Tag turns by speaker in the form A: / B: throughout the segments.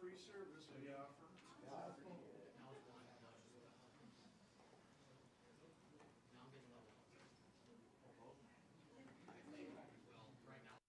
A: free service we offer.
B: Yeah, I appreciate it.
C: Now it's one. Now I'm getting level. I think, well, right now.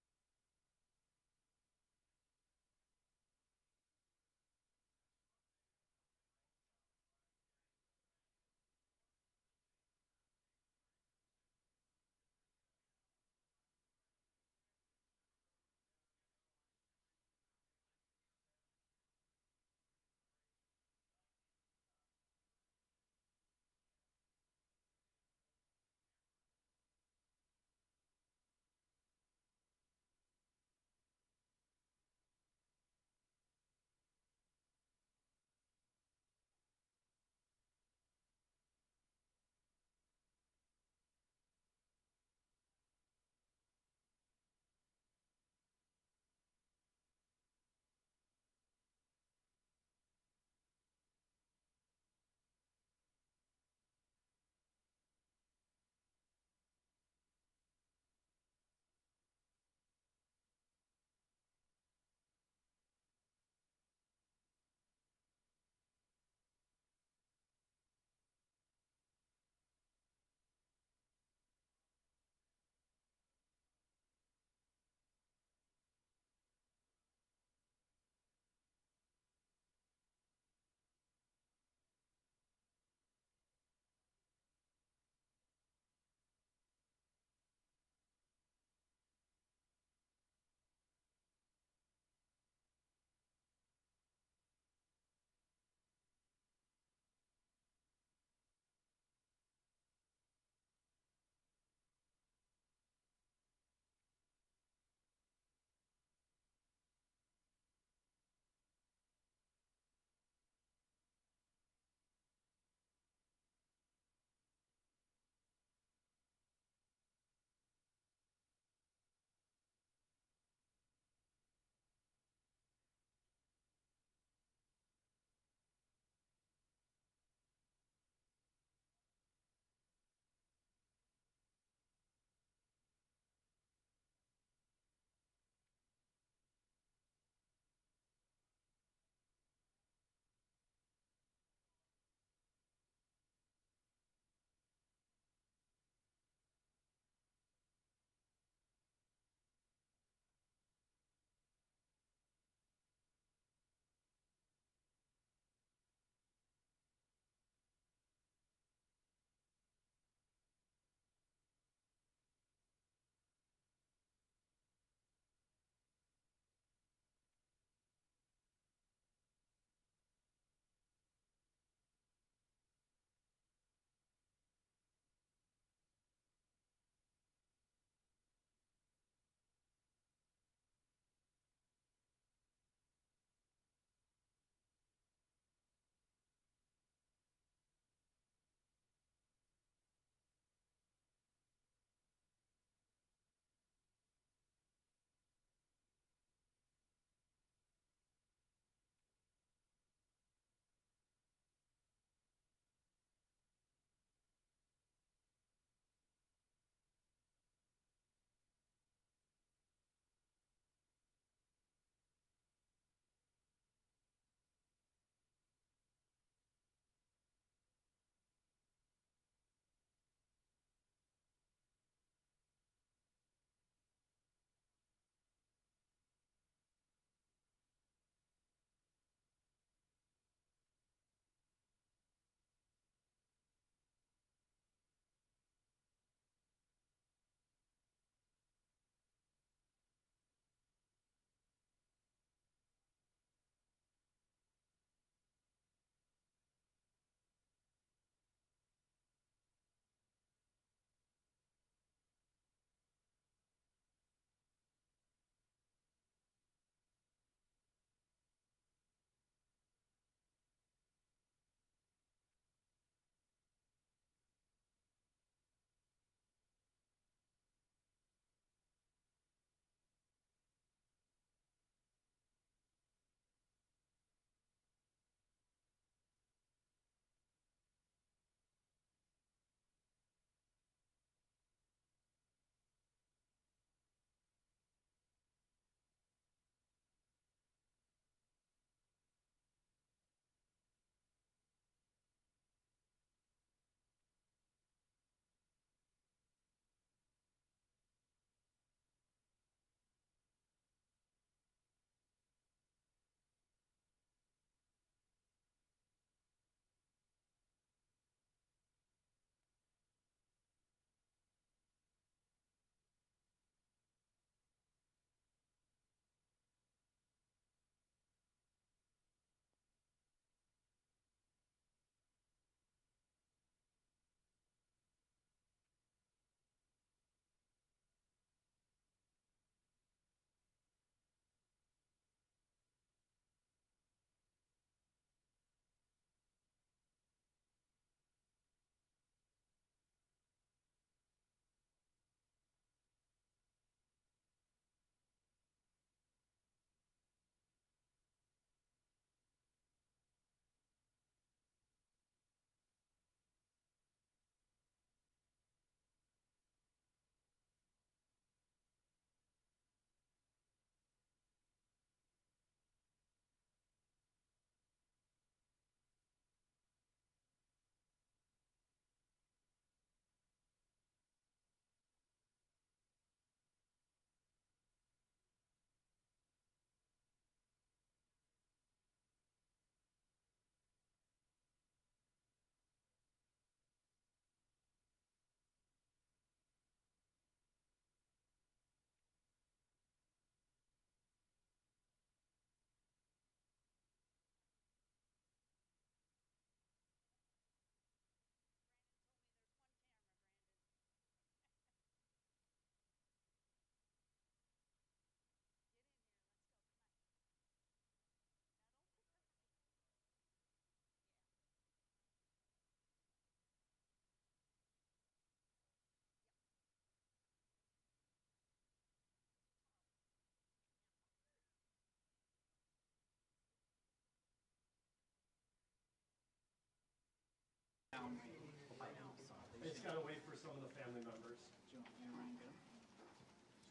A: some of the family members.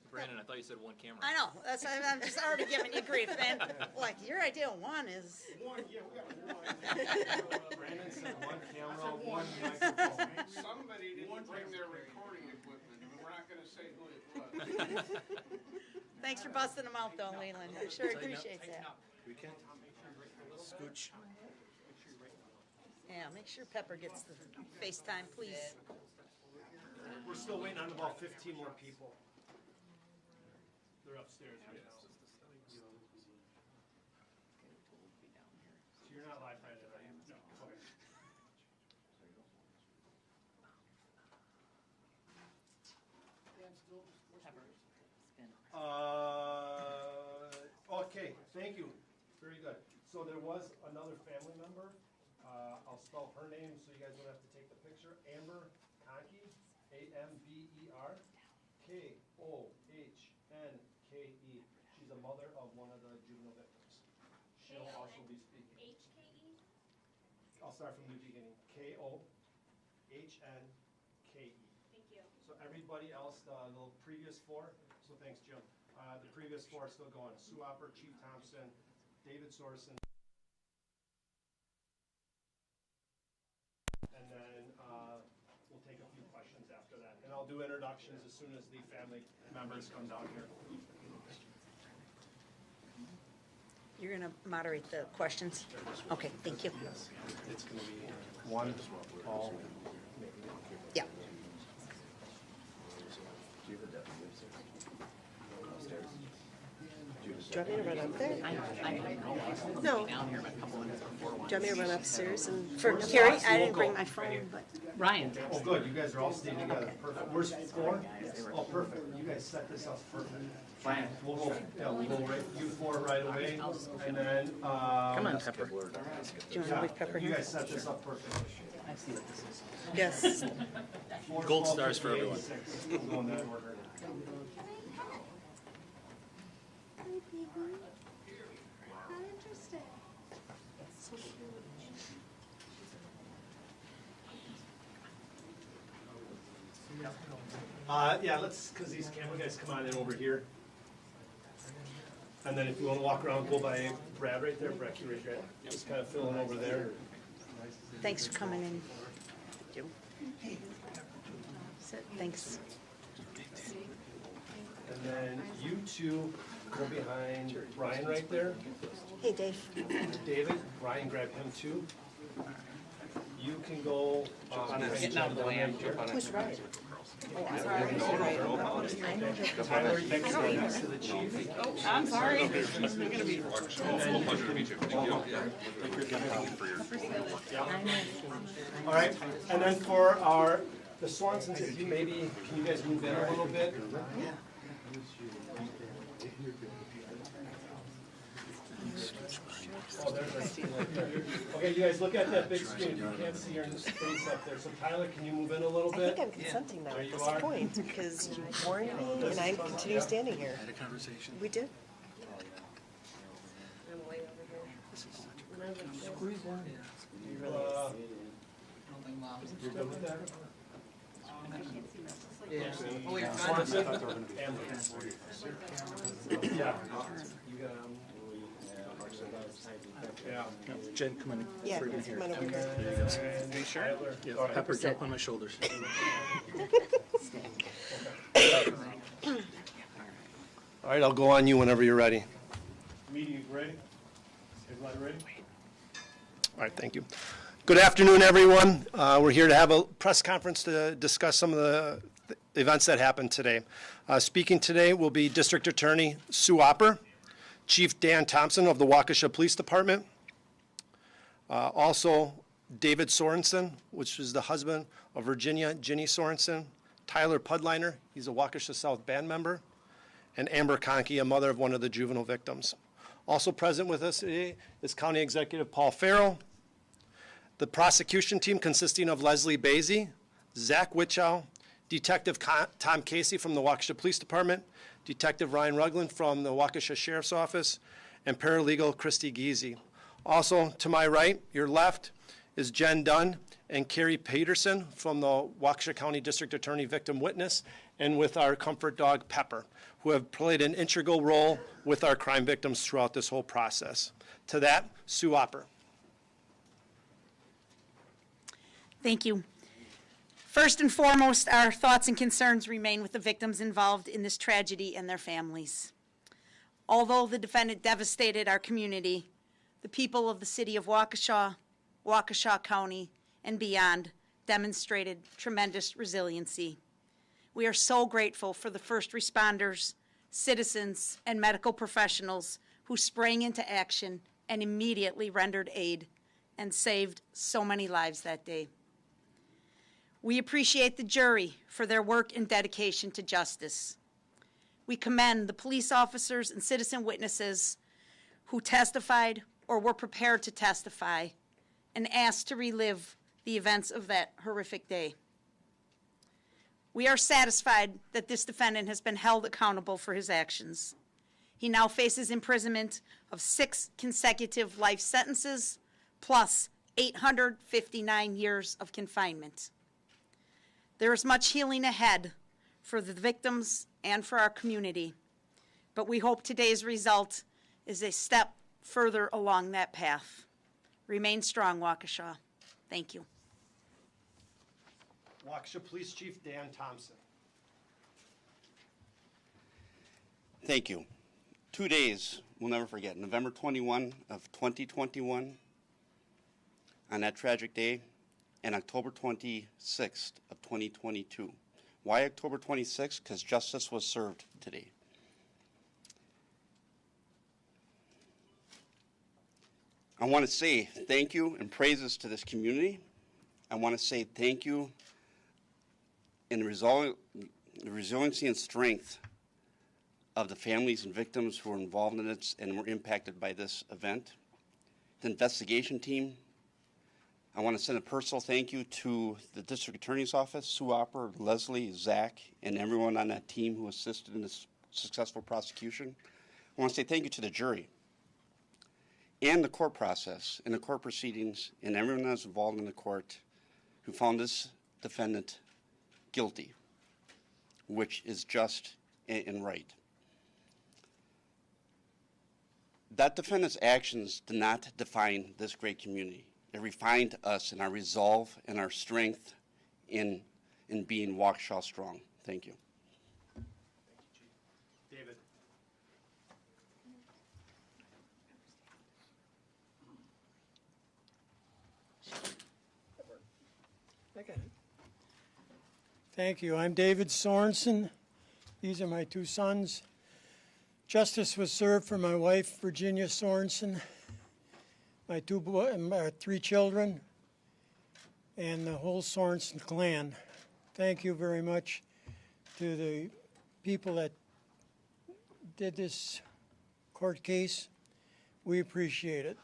B: Brandon, I thought you said one camera.
D: I know, that's, I'm just already giving you grief, man. Like, your idea of one is,
A: One, yeah, we got one. Brandon said one camera, one microphone.
E: Somebody didn't bring their recording equipment, and we're not gonna say who it was.
D: thanks for busting them out though, Leland. I'm sure he appreciates that.
B: We can scooch.
D: Yeah, make sure Pepper gets the FaceTime, please.
A: We're still waiting on about 15 more people. They're upstairs right now. So you're not live right now, are you? No. Okay. Okay, thank you. Very good. So there was another family member. I'll spell her name so you guys don't have to take the picture. Amber Conkey, Amber Kohne. She's a mother of one of the juvenile victims. She'll also be speaking.
F: HKE?
A: I'll start from the beginning. Kohne.
F: Thank you.
A: So everybody else, the previous four, so thanks, Jim. The previous four are still going. Sue Opper, Chief Thompson, David Sorensen. And then we'll take a few questions after that. And I'll do introductions as soon as the family members come down here.
D: You're gonna moderate the questions? Okay, thank you.
A: Yes, it's going to be one, all,
D: Yeah.
G: Do you want me to run up there? No. Do you want me to run upstairs and?
D: For Carrie, I didn't bring my phone, but
H: Ryan.
A: Oh, good, you guys are all staying together, perfect. Where's four? Oh, perfect, you guys set this up perfect.
H: Ryan.
A: We'll go, right, you four right away, and then,
H: Come on, Pepper.
D: do you want to leave Pepper
A: you
D: here?
A: guys set this up perfect.
H: I see what this is.
G: Yes.
B: Gold stars for everyone.
A: We'll go in that order.
F: Hi, baby. How interesting.
A: Yeah, cause these camera guys come on in over here. And then if you wanna walk around, go by Brad right there, Brecky right there, just kind of filling over there.
D: Thanks for coming in. Thank you. Sit, thanks.
A: And then you two go behind Ryan right there.
D: Hey, Dave.
A: David, Ryan, grab him too. You can go,
H: Getting out of the way, I'm
G: Who's right?
A: Tyler, next to the chief.
H: I'm sorry.
A: All right, and then for the Swansons, if you maybe, can you guys move in a little bit? Oh, there's our scene right there. Okay, you guys look at that big screen, if you can't see your face up there. So Tyler, can you move in a little
G: I
A: bit?
G: think I'm consenting now
A: There
G: at
A: you
G: this
A: are.
G: point, because you warned me and I continue standing here.
B: Had a conversation.
G: We did?
A: You're good with that?
H: Oh, wait,
A: Swanson? Yeah. Yeah.
B: Jen, come on.
G: Yeah, come on over here.
A: Are you sure?
B: Yeah, Pepper, jump on my shoulders.
A: All right, I'll go on you whenever you're ready. Meeting is ready. Everybody ready? All right, thank you. Good afternoon, everyone. We're here to have a press conference to discuss some of the events that happened today. Speaking today will be District Attorney Sue Opper, Chief Dan Thompson of the Waukesha Police Department, also David Sorensen, which is the husband of Virginia Ginny Sorensen, Tyler Pudliner, he's a Waukesha South band member, and Amber Conkey, a mother of one of the juvenile victims. Also present with us today is County Executive Paul Farrell, the prosecution team consisting of Leslie Basie, Zach Witchow, Detective Tom Casey from the Waukesha Police Department, Detective Ryan Rugland from the Waukesha Sheriff's Office, and paralegal Christy Giese. Also to my right, your left, is Jen Dunn and Carrie Peterson from the Waukesha County District Attorney Victim Witness, and with our comfort dog, Pepper, who have played an integral role with our crime victims throughout this whole process. To that, Sue Opper.
D: Thank you. First and foremost, our thoughts and concerns remain with the victims involved in this tragedy and their families. Although the defendant devastated our community, the people of the city of Waukesha, Waukesha County, and beyond demonstrated tremendous resiliency. We are so grateful for the first responders, citizens, and medical professionals who sprang into action and immediately rendered aid and saved so many lives that day. We appreciate the jury for their work and dedication to justice. We commend the police officers and citizen witnesses who testified or were prepared to testify and asked to relive the events of that horrific day. We are satisfied that this defendant has been held accountable for his actions. He now faces imprisonment of 6 consecutive life sentences plus 859 years of confinement. There is much healing ahead for the victims and for our community, but we hope today's result is a step further along that path. Remain strong, Waukesha. Thank you.
A: Waukesha Police Chief Dan Thompson.
I: Thank you. 2 days we'll never forget. November 21 of 2021, on that tragic day, and October 26th of 2022. Why October 26th? Because justice was served today. I want to say thank you and praises to this community. I want to say thank you in the resiliency and strength of the families and victims who were involved in it and were impacted by this event. The investigation team, I want to send a personal thank you to the District Attorney's Office, Sue Opper, Leslie, Zach, and everyone on that team who assisted in this successful prosecution. I want to say thank you to the jury and the court process and the court proceedings and everyone that was involved in the court who found this defendant guilty, which is just and right. That defendant's actions did not define this great community. It refined us in our resolve and our strength in being Waukesha strong. Thank you.
A: David.
J: Thank you. I'm David Sorensen. These are my 2 sons. Justice was served for my wife, Virginia Sorensen, my 3 children, and the whole Sorensen clan. Thank you very much to the people that did this court case. We appreciate it.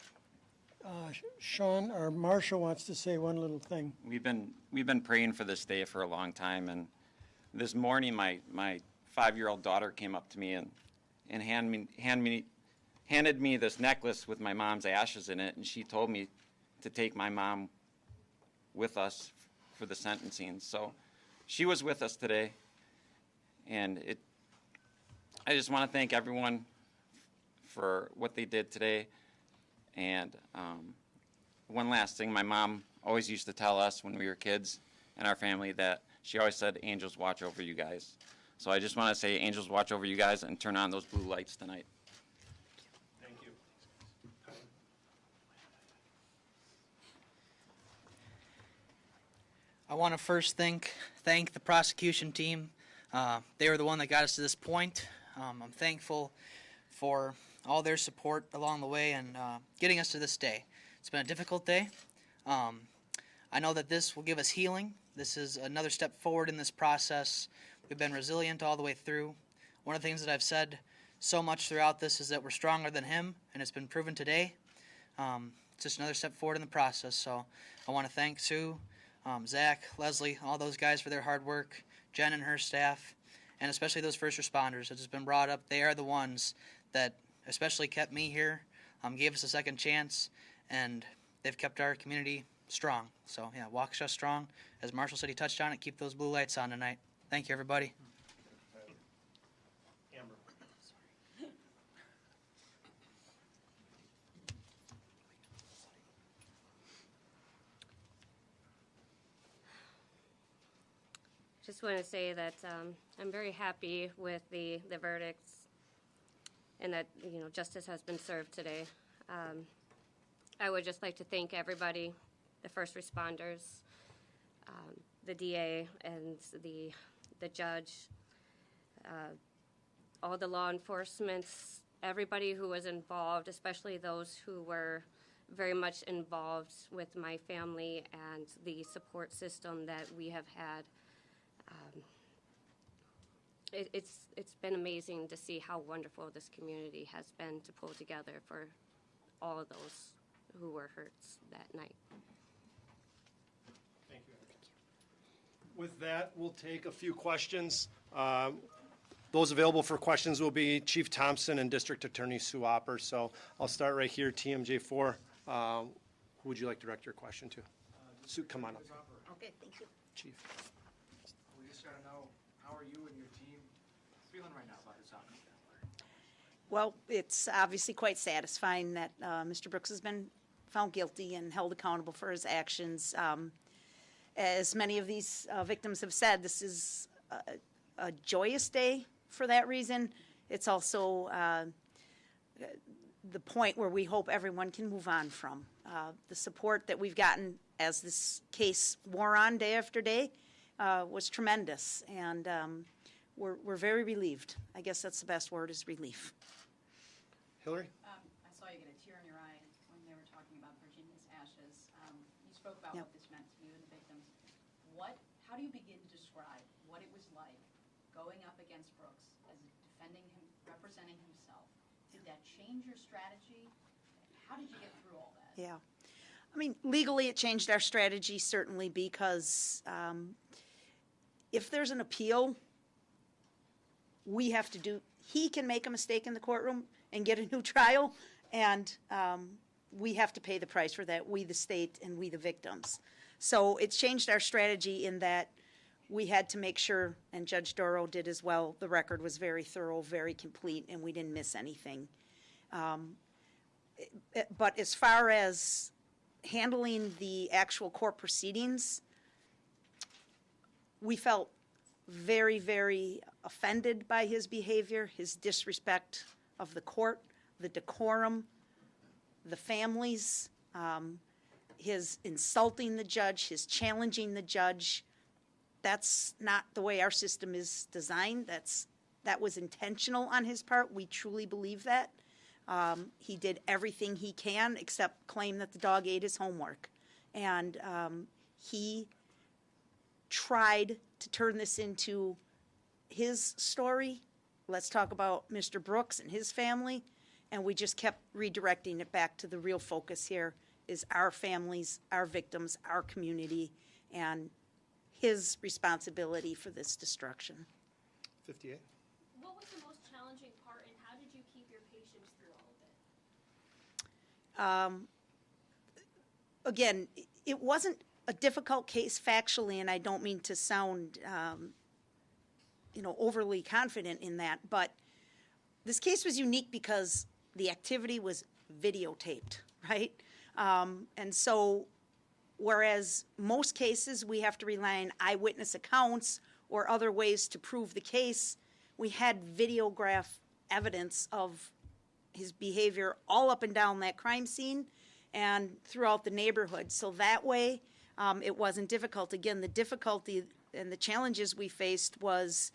J: Sean, or Marshall wants to say one little thing.
K: We've been praying for this day for a long time, and this morning my 5-year-old daughter came up to me and handed me this necklace with my mom's ashes in it, and she told me to take my mom with us for the sentencing. So she was with us today, and I just want to thank everyone for what they did today. And one last thing, my mom always used to tell us when we were kids in our family that she always said, angels watch over you guys. So I just want to say angels watch over you guys and turn on those blue lights tonight.
A: Thank you.
H: I want to first thank the prosecution team. They were the one that got us to this point. I'm thankful for all their support along the way and getting us to this day. It's been a difficult day. I know that this will give us healing. This is another step forward in this process. We've been resilient all the way through. One of the things that I've said so much throughout this is that we're stronger than him, and it's been proven today. It's just another step forward in the process. So I want to thank Sue, Zach, Leslie, all those guys for their hard work, Jen and her staff, and especially those first responders that has been brought up. They are the ones that especially kept me here, gave us a second chance, and they've kept our community strong. So yeah, Waukesha strong. As Marshall said, he touched on it. Keep those blue lights on tonight. Thank you, everybody.
A: Amber.
L: Just want to say that I'm very happy with the verdicts and that, you know, justice has been served today. I would just like to thank everybody, the first responders, the DA and the judge, all the law enforcement, everybody who was involved, especially those who were very much involved with my family and the support system that we have had. It's been amazing to see how wonderful this community has been to pull together for all of those who were hurt that night.
A: Thank you. With that, we'll take a few questions. Those available for questions will be Chief Thompson and District Attorney Sue Opper. So I'll start right here, TMJ4. Who would you like to direct your question to? Sue, come on up.
D: Okay, thank you.
A: Chief.
C: We just gotta know, how are you and your team feeling right now about this outcome?
D: Well, it's obviously quite satisfying that Mr. Brooks has been found guilty and held accountable for his actions. As many of these victims have said, this is a joyous day for that reason. It's also the point where we hope everyone can move on from. The support that we've gotten as this case wore on day after day was tremendous, and we're very relieved. I guess that's the best word, is relief.
A: Hillary?
M: I saw you get a tear in your eye when they were talking about Virginia's ashes. You spoke about
D: Yep.
M: what this meant to you and the victims. How do you begin to describe what it was like going up against Brooks as defending him, representing himself? Did that change your strategy? How did you get through all that?
D: Yeah. I mean, legally, it changed our strategy, certainly, because if there's an appeal, we have to do, he can make a mistake in the courtroom and get a new trial, and we have to pay the price for that, we the state and we the victims. So it's changed our strategy in that we had to make sure, and Judge Darrell did as well, the record was very thorough, very complete, and we didn't miss anything. But as far as handling the actual court proceedings, we felt very, very offended by his behavior, his disrespect of the court, the decorum, the families, his insulting the judge, his challenging the judge. That's not the way our system is designed. That was intentional on his part. We truly believe that. He did everything he can except claim that the dog ate his homework. And he tried to turn this into his story. Let's talk about Mr. Brooks and his family. And we just kept redirecting it back to the real focus here is our families, our victims, our community, and his responsibility for this destruction.
A: 58.
F: What was the most challenging part, and how did you keep your patience through all of it?
D: Again, it wasn't a difficult case factually, and I don't mean to sound, overly confident in that, but this case was unique because the activity was videotaped, right? And so, whereas most cases we have to rely on eyewitness accounts or other ways to prove the case, we had videograph evidence of his behavior all up and down that crime scene and throughout the neighborhood. So that way, it wasn't difficult. Again, the difficulty and the challenges we faced was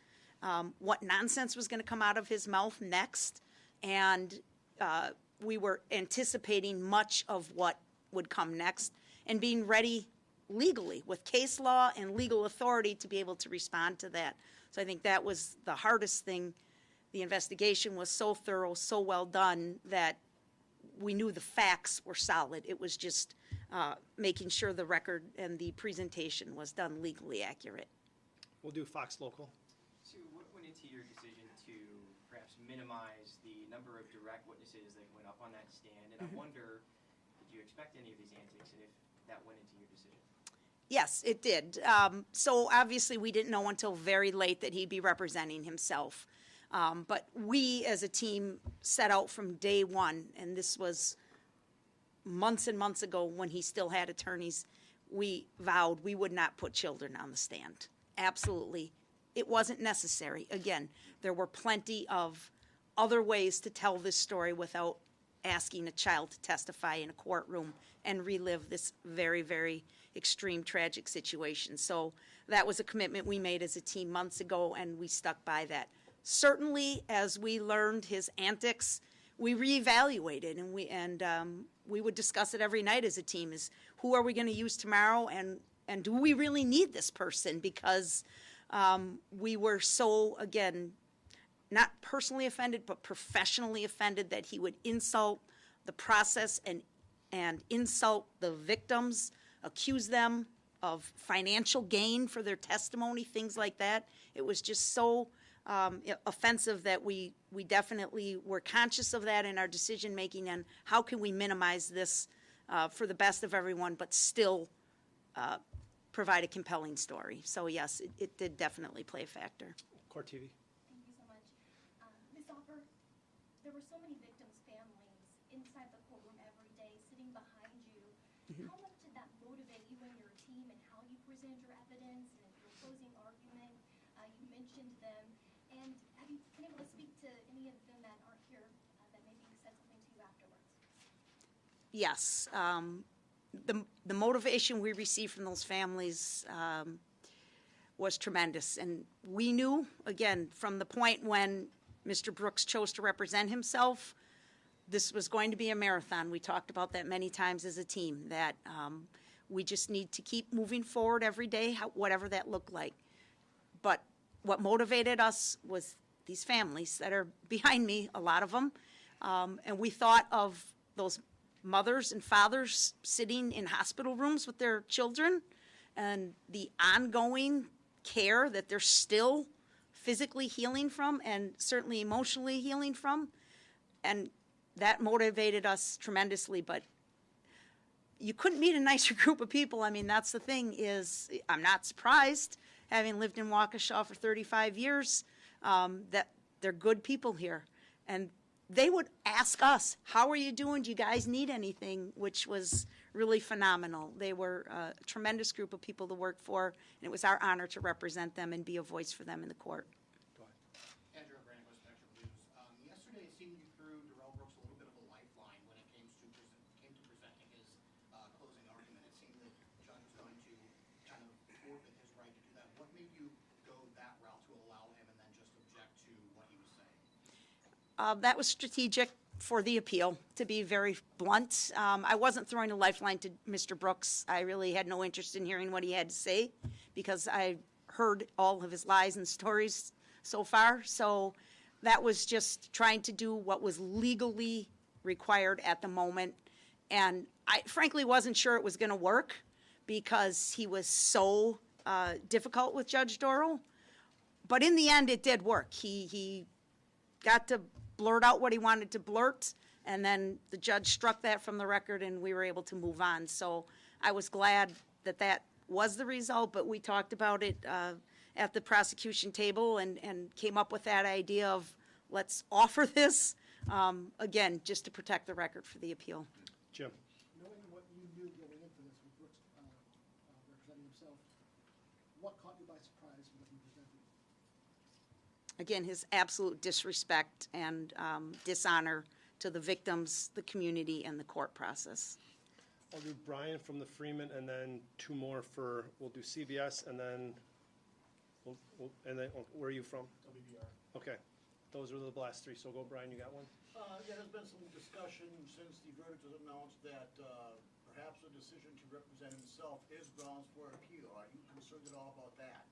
D: what nonsense was going to come out of his mouth next, and we were anticipating much of what would come next and being ready legally with case law and legal authority to be able to respond to that. So I think that was the hardest thing. The investigation was so thorough, so well done that we knew the facts were solid. It was just making sure the record and the presentation was done legally accurate.
A: We'll do Fox Local.
C: Sue, what went into your decision to perhaps minimize the number of direct witnesses that went up on that stand? And I wonder, did you expect any of these antics? And if that went into your decision?
D: Yes, it did. So obviously, we didn't know until very late that he'd be representing himself. But we, as a team, set out from day one, and this was months and months ago when he still had attorneys. We vowed we would not put children on the stand. Absolutely. It wasn't necessary. Again, there were plenty of other ways to tell this story without asking a child to testify in a courtroom and relive this very, very extreme tragic situation. So that was a commitment we made as a team months ago, and we stuck by that. Certainly, as we learned his antics, we reevaluated, and we would discuss it every night as a team: is who are we going to use tomorrow, and do we really need this person? Because we were so, again, not personally offended, but professionally offended that he would insult the process and insult the victims, accuse them of financial gain for their testimony, things like that. It was just so offensive that we definitely were conscious of that in our decision making, and how can we minimize this for the best of everyone, but still provide a compelling story. So yes, it did definitely play a factor.
A: Court TV.
F: Thank you so much. Ms. Opper, there were so many victims' families inside the courtroom every day, sitting behind you. How much did that motivate you and your team and how you present your evidence and your closing argument? You mentioned them. And have you been able to speak to any of them that aren't here that maybe said something to you afterwards?
D: Yes. The motivation we received from those families was tremendous. And we knew, again, from the point when Mr. Brooks chose to represent himself, this was going to be a marathon. We talked about that many times as a team, that we just need to keep moving forward every day, whatever that looked like. But what motivated us was these families that are behind me, a lot of them. And we thought of those mothers and fathers sitting in hospital rooms with their children and the ongoing care that they're still physically healing from and certainly emotionally healing from. And that motivated us tremendously. But you couldn't meet a nicer group of people. I mean, that's the thing, is I'm not surprised, having lived in Waukesha for 35 years, that they're good people here. And they would ask us, how are you doing? Do you guys need anything? Which was really phenomenal. They were a tremendous group of people to work for, and it was our honor to represent them and be a voice for them in the court.
C: Andrew Brandon, Metro News. Yesterday, it seemed you threw Darrell Brooks a little bit of a lifeline when it came to presenting his closing argument. It seemed that the judge was going to kind of forfeit his right to do that. What made you go that route to allow him and then just object to what he was saying?
D: That was strategic for the appeal, to be very blunt. I wasn't throwing a lifeline to Mr. Brooks. I really had no interest in hearing what he had to say because I heard all of his lies and stories so far. So that was just trying to do what was legally required at the moment. And I frankly wasn't sure it was going to work because he was so difficult with Judge Darrell. But in the end, it did work. He got to blurt out what he wanted to blurt, and then the judge struck that from the record, and we were able to move on. So I was glad that that was the result, but we talked about it at the prosecution table and came up with that idea of let's offer this, again, just to protect the record for the appeal.
A: Jim.
N: Knowing what you knew going into this with Brooks representing himself, what caught you by surprise in what he presented?
D: Again, his absolute disrespect and dishonor to the victims, the community, and the court process.
A: I'll do Brian from the Freeman, and then two more we'll do CBS, and then, where are you from?
N: WBR.
A: Okay, those were the last three, so go Brian, you got one?
N: Yeah, there's been some discussion since the verdict was announced that perhaps a decision to represent himself is grounds for appeal. Are you concerned at all about that?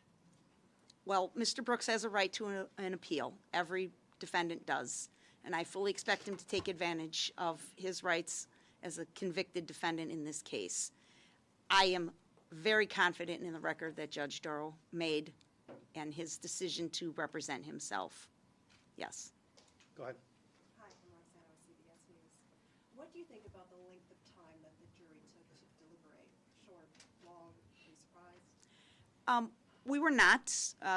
D: Well, Mr. Brooks has a right to an appeal. Every defendant does. And I fully expect him to take advantage of his rights as a convicted defendant in this case. I am very confident in the record that Judge Darrell made and his decision to represent himself. Yes.
A: Go ahead.
G: Hi, I'm Roxanne with CBS News. What do you think about the length of time that the jury took to deliberate?
D: We were not.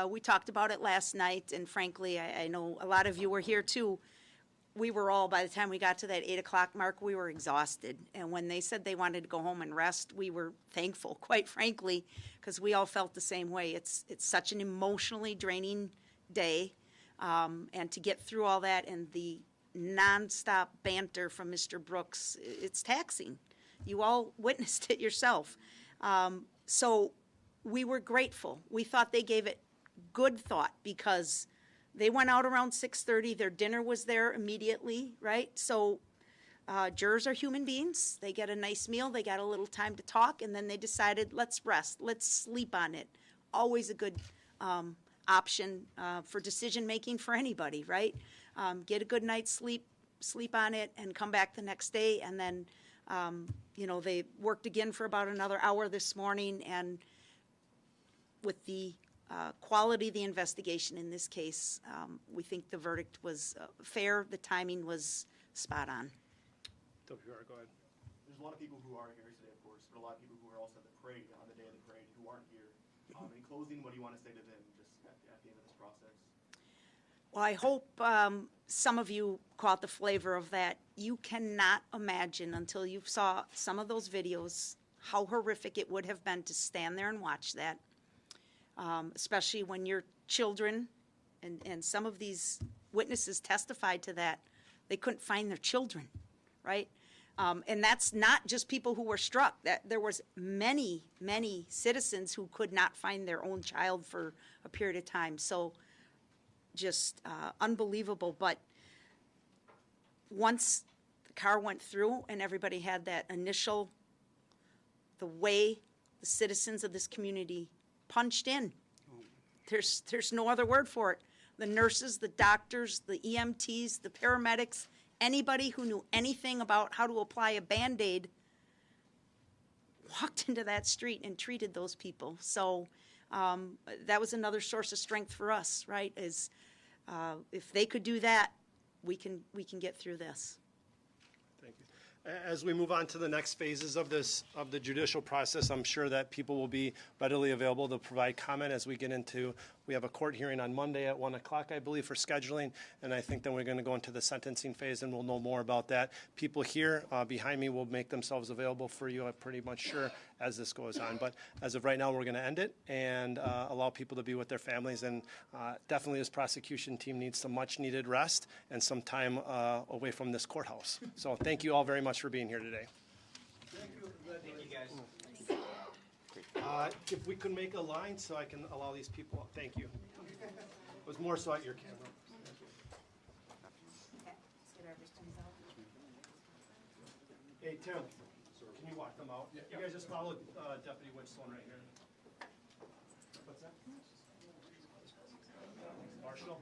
D: We talked about it last night, and frankly, I know a lot of you were here too. We were all, by the time we got to that 8 o'clock mark, we were exhausted. And when they said they wanted to go home and rest, we were thankful, quite frankly, because we all felt the same way. It's such an emotionally draining day. And to get through all that and the nonstop banter from Mr. Brooks, it's taxing. You all witnessed it yourself. So we were grateful. We thought they gave it good thought because they went out around 6:30. Their dinner was there immediately, right? So jurors are human beings. They get a nice meal. They got a little time to talk, and then they decided, let's rest. Let's sleep on it. Always a good option for decision-making for anybody, right? Get a good night's sleep on it, and come back the next day. And then, they worked again for about another hour this morning, and with the quality of the investigation in this case, we think the verdict was fair. The timing was spot on.
A: Go ahead.
O: There's a lot of people who are here today, of course, but a lot of people who are also at the parade on the day of the parade who aren't here. In closing, what do you want to say to them just at the end of this process?
D: Well, I hope some of you caught the flavor of that. You cannot imagine until you saw some of those videos how horrific it would have been to stand there and watch that, especially when your children, and some of these witnesses testified to that, they couldn't find their children, right? And that's not just people who were struck. That there was many, many citizens who could not find their own child for a period of time. So just unbelievable. But once the car went through and everybody had that initial, the way the citizens of this community punched in, there's no other word for it. The nurses, the doctors, the EMTs, the paramedics, anybody who knew anything about how to apply a Band-Aid walked into that street and treated those people. So that was another source of strength for us, right? Is if they could do that, we can get through this.
A: Thank you. As we move on to the next phases of the judicial process, I'm sure that people will be readily available to provide comment as we get into. We have a court hearing on Monday at 1 o'clock, I believe, for scheduling, and I think then we're going to go into the sentencing phase, and we'll know more about that. People here behind me will make themselves available for you, I'm pretty much sure, as this goes on. But as of right now, we're going to end it and allow people to be with their families. And definitely this prosecution team needs some much-needed rest and some time away from this courthouse. So thank you all very much for being here today.
O: Thank you, guys.
A: If we could make a line so I can allow these people, thank you. It was more so at your camera. Hey, Tim, can you walk them out? You guys just follow Deputy Winstone right here. What's that? Marshall?